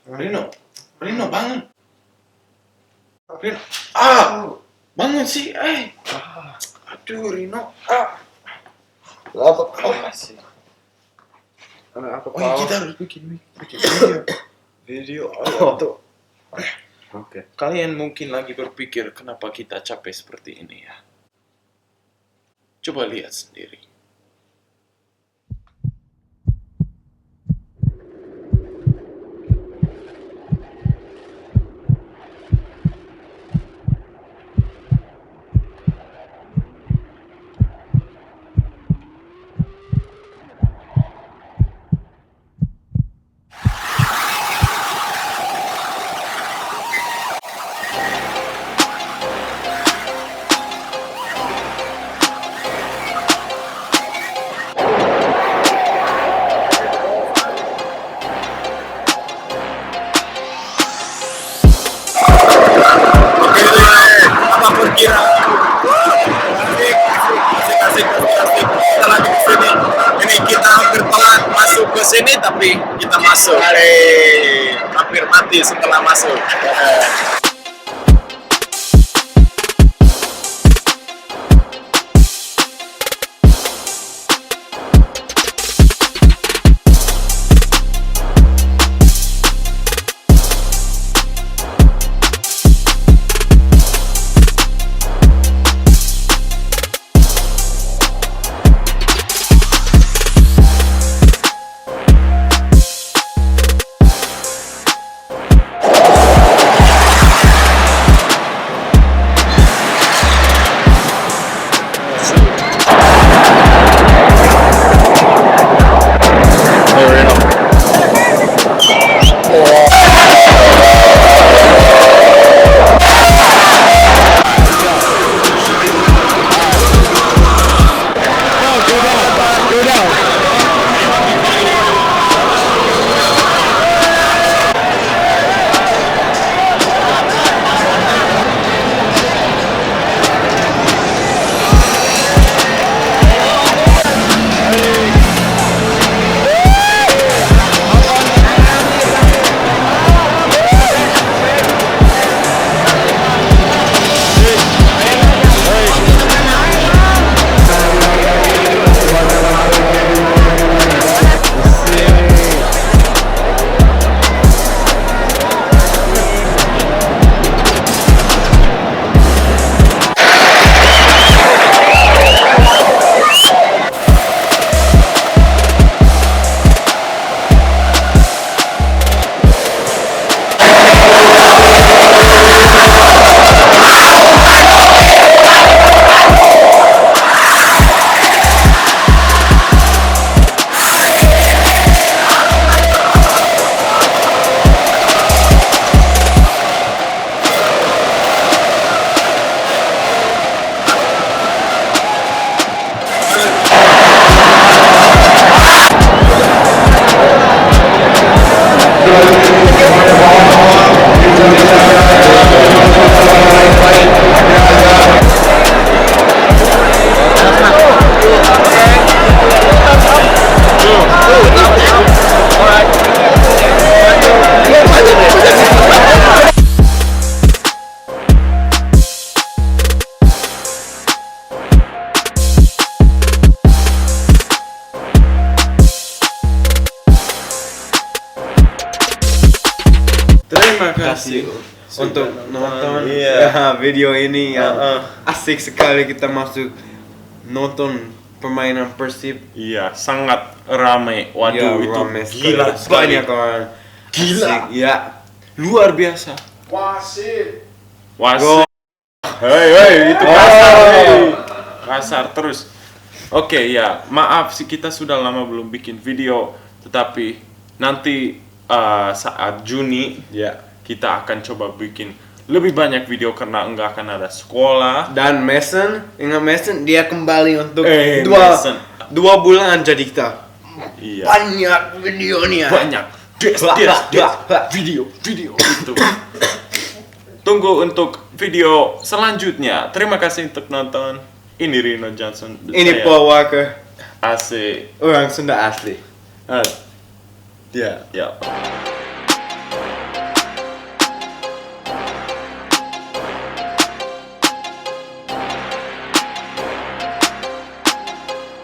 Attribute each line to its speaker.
Speaker 1: Rino, Rino bangun. Rino, bangun sih, aduh Rino,
Speaker 2: Apa sih?
Speaker 1: Oh iya, kita harus bikin video. Tuh. Oke. Kalian mungkin lagi berpikir kenapa kita capek seperti ini ya. Coba lihat sendiri. Asik. Kita lagi di sini. Ini kita hampir telat masuk ke sini, tapi kita masuk. Hampir mati setelah masuk. Terima kasih untuk nonton video ini yang asik sekali. Kita masuk nonton permainan Persib.
Speaker 3: Iya, sangat ramai. Waduh, itu
Speaker 1: ramai
Speaker 3: gila
Speaker 1: sekali. Banyak orang.
Speaker 3: Gila.
Speaker 1: Asik, ya, luar biasa.
Speaker 3: Wasit. Hei, itu kasar. Kasar terus. Oke, ya, maaf sih kita sudah lama belum bikin video, tetapi nanti saat Juni ya kita akan coba bikin lebih banyak video karena enggak akan ada sekolah.
Speaker 1: Dan Mason, ingat Mason, dia kembali untuk
Speaker 3: Mason.
Speaker 1: 2 bulan jadi kita.
Speaker 3: Iya.
Speaker 1: Banyak videonya.
Speaker 3: Banyak. Video itu. Tunggu untuk video selanjutnya. Terima kasih untuk nonton. Ini Rino Johnson.
Speaker 1: Ini wkwk.
Speaker 3: Asik.
Speaker 1: Urang Sunda Asli.
Speaker 3: Ya.